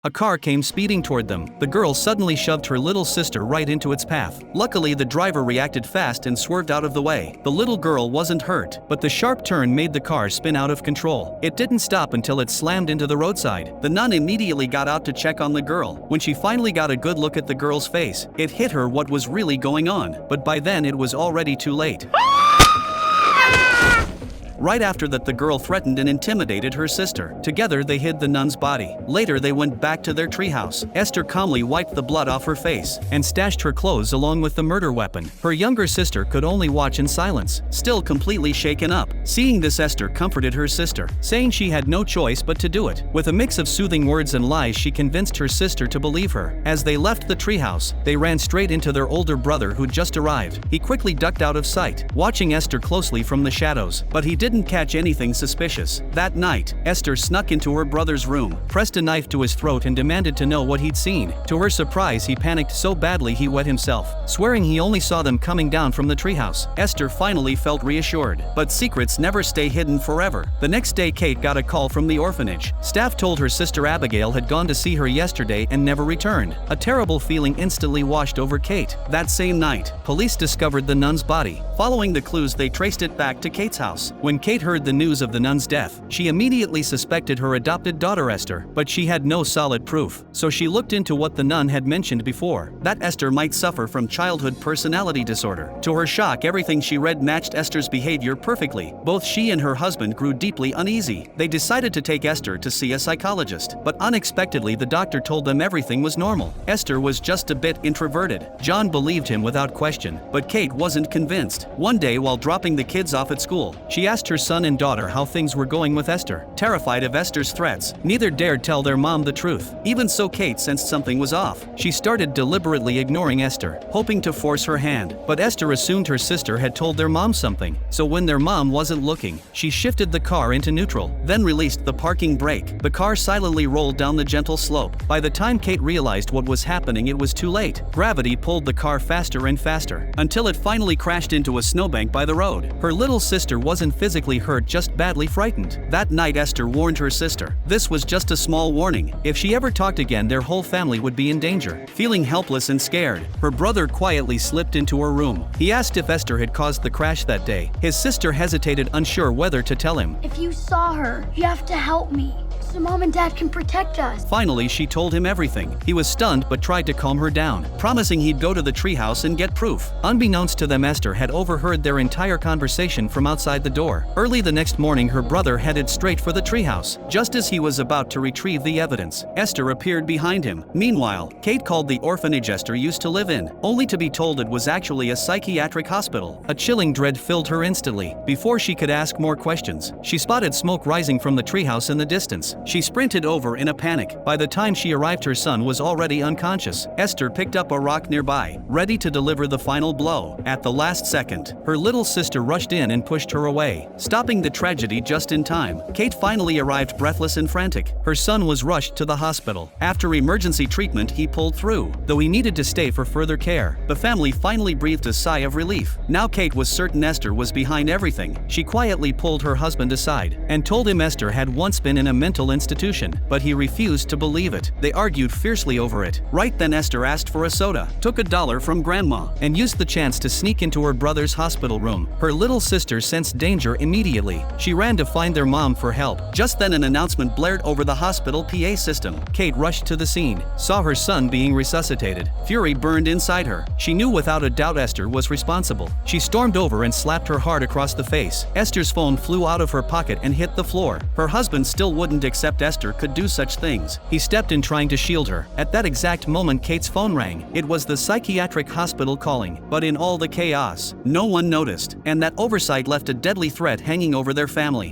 A car came speeding toward them. The girl suddenly shoved her little sister right into its path. Luckily, the driver reacted fast and swerved out of the way. The little girl wasn't hurt, but the sharp turn made the car spin out of control. It didn't stop until it slammed into the roadside. The nun immediately got out to check on the girl. When she finally got a good look at the girl's face, it hit her what was really going on, but by then it was already too late. Right after that, the girl threatened and intimidated her sister. Together, they hid the nun's body. Later, they went back to their treehouse. Esther calmly wiped the blood off her face and stashed her clothes along with the murder weapon. Her younger sister could only watch in silence, still completely shaken up. Seeing this, Esther comforted her sister, saying she had no choice but to do it. With a mix of soothing words and lies, she convinced her sister to believe her. As they left the treehouse, they ran straight into their older brother who'd just arrived. He quickly ducked out of sight, watching Esther closely from the shadows, but he didn't catch anything suspicious. That night, Esther snuck into her brother's room, pressed a knife to his throat and demanded to know what he'd seen. To her surprise, he panicked so badly he wet himself, swearing he only saw them coming down from the treehouse. Esther finally felt reassured, but secrets never stay hidden forever. The next day, Kate got a call from the orphanage. Staff told her sister Abigail had gone to see her yesterday and never returned. A terrible feeling instantly washed over Kate. That same night, police discovered the nun's body. Following the clues, they traced it back to Kate's house. When Kate heard the news of the nun's death, she immediately suspected her adopted daughter Esther, but she had no solid proof. So she looked into what the nun had mentioned before, that Esther might suffer from childhood personality disorder. To her shock, everything she read matched Esther's behavior perfectly. Both she and her husband grew deeply uneasy. They decided to take Esther to see a psychologist, but unexpectedly the doctor told them everything was normal. Esther was just a bit introverted. John believed him without question, but Kate wasn't convinced. One day, while dropping the kids off at school, she asked her son and daughter how things were going with Esther. Terrified of Esther's threats, neither dared tell their mom the truth. Even so, Kate sensed something was off. She started deliberately ignoring Esther, hoping to force her hand, but Esther assumed her sister had told their mom something. So when their mom wasn't looking, she shifted the car into neutral, then released the parking brake. The car silently rolled down the gentle slope. By the time Kate realized what was happening, it was too late. Gravity pulled the car faster and faster, until it finally crashed into a snowbank by the road. Her little sister wasn't physically hurt, just badly frightened. That night, Esther warned her sister. This was just a small warning. If she ever talked again, their whole family would be in danger. Feeling helpless and scared, her brother quietly slipped into her room. He asked if Esther had caused the crash that day. His sister hesitated, unsure whether to tell him. If you saw her, you have to help me, so Mom and Dad can protect us. Finally, she told him everything. He was stunned but tried to calm her down, promising he'd go to the treehouse and get proof. Unbeknownst to them, Esther had overheard their entire conversation from outside the door. Early the next morning, her brother headed straight for the treehouse. Just as he was about to retrieve the evidence, Esther appeared behind him. Meanwhile, Kate called the orphanage Esther used to live in, only to be told it was actually a psychiatric hospital. A chilling dread filled her instantly. Before she could ask more questions, she spotted smoke rising from the treehouse in the distance. She sprinted over in a panic. By the time she arrived, her son was already unconscious. Esther picked up a rock nearby, ready to deliver the final blow. At the last second, her little sister rushed in and pushed her away, stopping the tragedy just in time. Kate finally arrived, breathless and frantic. Her son was rushed to the hospital. After emergency treatment, he pulled through, though he needed to stay for further care. The family finally breathed a sigh of relief. Now Kate was certain Esther was behind everything. She quietly pulled her husband aside and told him Esther had once been in a mental institution, but he refused to believe it. They argued fiercely over it. Right then, Esther asked for a soda, took $1 from Grandma, and used the chance to sneak into her brother's hospital room. Her little sister sensed danger immediately. She ran to find their mom for help. Just then, an announcement blared over the hospital PA system. Kate rushed to the scene, saw her son being resuscitated. Fury burned inside her. She knew without a doubt Esther was responsible. She stormed over and slapped her hard across the face. Esther's phone flew out of her pocket and hit the floor. Her husband still wouldn't accept Esther could do such things. He stepped in trying to shield her. At that exact moment, Kate's phone rang. It was the psychiatric hospital calling, but in all the chaos, no one noticed, and that oversight left a deadly threat hanging over their family.